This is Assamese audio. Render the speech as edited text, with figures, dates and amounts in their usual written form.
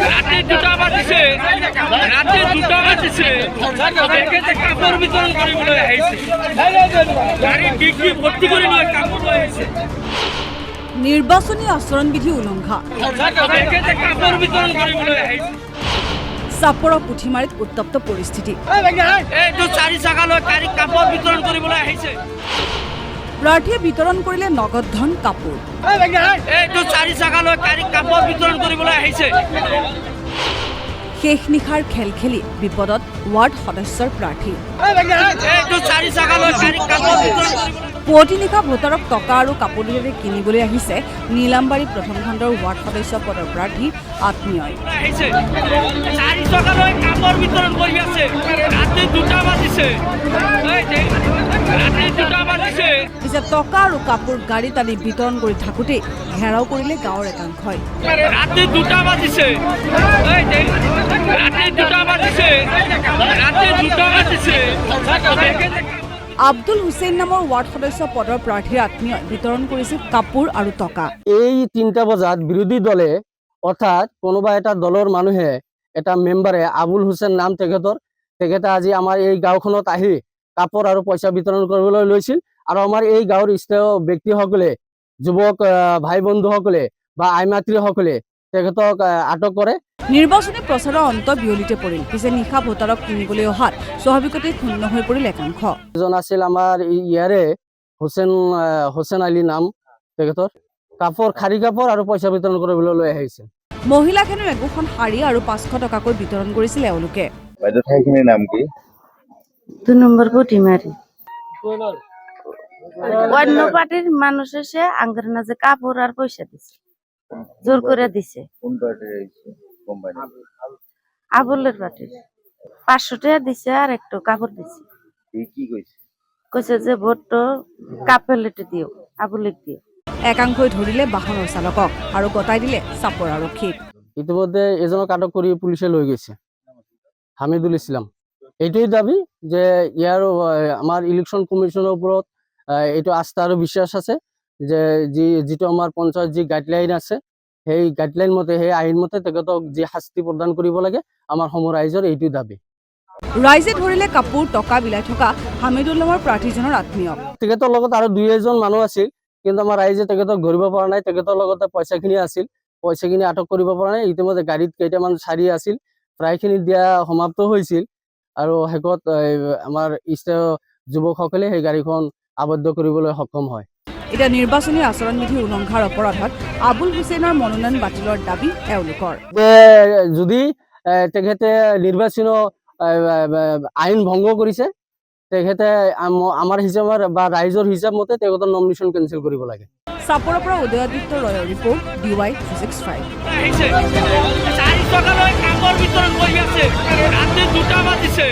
ৰাতে দুটা বাজিছে কাপড় বিতৰণ কৰিবলৈ আহিছে গাড়ী ডিগ্ৰী ভৰ্তি কৰি লৈ কাপড় লৈ আহিছে নিৰ্বাচনী আচৰণবিধি উলংঘা কাপড় বিতৰণ কৰিবলৈ আহিছে চাপৰৰ পুথিমাৰীত উত্তপ্ত পৰিস্থিতি এইটো 4 চাকা লৈ গাড়ী কাপড় বিতৰণ কৰিবলৈ আহিছে প্ৰাৰ্থীয়ে বিতৰণ কৰিলে নগদ ধন কাপোৰ এইটো 4 চাকা লৈ গাড়ী কাপড় বিতৰণ কৰিবলৈ আহিছে শেষ নিশাৰ খেল খেলি বিপদত ৱাৰ্ড সদস্যৰ প্ৰাৰ্থী এইটো 4 চাকা লৈ গাড়ী কাপড় বিতৰণ পুৱতি নিশা ভোটাৰক টকা আৰু কাপোৰেৰে কিনিবলৈ আহিছে নীলামবাৰী প্ৰথম খণ্ডৰ ৱাৰ্ড সদস্য পদৰ প্ৰাৰ্থী আত্মীয়ই আহিছে 4 চাকা লৈ কাপড় বিতৰণ কৰি আছে ৰাতি 2টা বাজিছে পিছে টকা আৰু কাপোৰ গাড়ীত আনি বিতৰণ কৰি থাকোঁতে ঘেৰাও কৰিলে গাঁৱৰ একাংশই ৰাতি 2টা বাজিছে আব্দুল হুছেইন নামৰ ৱাৰ্ড সদস্য পদৰ প্ৰাৰ্থীৰ আত্মীয়ই বিতৰণ কৰিছিল কাপোৰ আৰু টকা এই 3টা বজাত বিৰোধী দলে অৰ্থাৎ কোনোবা এটা দলৰ মানুহে এটা মেম্বাৰে আবুল হুছেইন নাম তেখেতে আজি আমাৰ এই গাঁওখনত আহি কাপোৰ আৰু পইচা বিতৰণ কৰিবলৈ লৈছিল আৰু আমাৰ এই গাঁৱৰ স্থানীয় ব্যক্তিসকলে যুৱক ভাই বন্ধুসকলে বা আইমাতৃসকলে তেখেতক আটক কৰে নিৰ্বাচনী প্ৰচাৰৰ অন্ত বিয়লিতে পৰিল পিছে নিশা ভোটাৰক কিনিবলৈ অহাত স্বাভাৱিকতে ক্ষুণ্ণ হৈ পৰিল একাংশ এজন আছিল আমাৰ ইয়াৰে হোসেন আলী নাম তেখেতৰ খাৰী কাপোৰ আৰু পইচা বিতৰণ কৰিবলৈ লৈ আহিছিল মহিলাখেনো একোখন শাৰী আৰু 500 টকাকৈ বিতৰণ কৰিছিল এওঁলোকে বাইদেউ ঠাইখিনিৰ নাম কি 2 নম্বৰ পুথিমাৰী অন্য পার্টির মানুষ এসে আঙ্গের নাজে কাপড় আর পয়সা দিছে জোর করে দিছে কোন পার্টির আইছে কোম্পানি আবুলের পার্টির 500 টাকা দিছে আর একটু কাপড় দিছে কি কইছে কইছে যে ভোটটো কাপেলেটে দিও আবুলেক দিও একাংশই ধৰিলে বাহনৰ চালকক আৰু গতাই দিলে চাপৰ আৰক্ষীক ইতিমধ্যে এজনক আটক কৰি পুলিচে লৈ গৈছে হামিদুল ইসলাম এইটোই দাবী যে ইয়াৰ আমাৰ ইলেকশন কমিশনৰ ওপৰত এইটো আস্থা আৰু বিশ্বাস আছে যে যিটো আমাৰ পঞ্চায়ত যি গাইডলাইন আছে সেই গাইডলাইন মতে সেই আইন মতে তেখেতক যি শাস্তি প্ৰদান কৰিব লাগে আমাৰ সমূহ ৰাইজৰ এইটো দাবী ৰাইজে ধৰিলে কাপোৰ টকা বিলাই থকা হামিদুল নামৰ প্ৰাৰ্থীজনৰ আত্মীয় তেখেতৰ লগত আৰু 2-এজন মানুহ আছিল কিন্তু আমাৰ ৰাইজে তেখেতক ধৰিব পৰা নাই তেখেতৰ লগতে পইচাখিনি আছিল পইচাখিনি আটক কৰিব পৰা নাই ইতিমধ্যে গাড়ীত কেইটামান চাৰি আছিল প্ৰায়খিনি দিয়া সমাপ্ত হৈছিল আৰু হেকত আমাৰ স্থানীয় যুৱকসকলে সেই গাড়ীখন আবদ্ধ কৰিবলৈ সক্ষম হয় এতিয়া নিৰ্বাচনী আচৰণবিধি উলংঘাৰ অপৰাধত আবুল হুছেইনৰ মনোনয়ন বাতিলৰ দাবী এওঁলোকৰ যদি তেখেতে নিৰ্বাচনী আইন ভংগ কৰিছে তেখেতে আমাৰ হিচাপৰ বা ৰাইজৰ হিচাপ মতে তেখেতৰ নমিনেশ্যন কেনচেল কৰিব লাগে চাপৰৰ পৰা উদয়াদিত্য ৰয়ৰ ৰিপৰ্ট DY 365 আহিছে 4 টকা লৈ কাপড় বিতৰণ কৰি আছে ৰাতি 2টা বাজিছে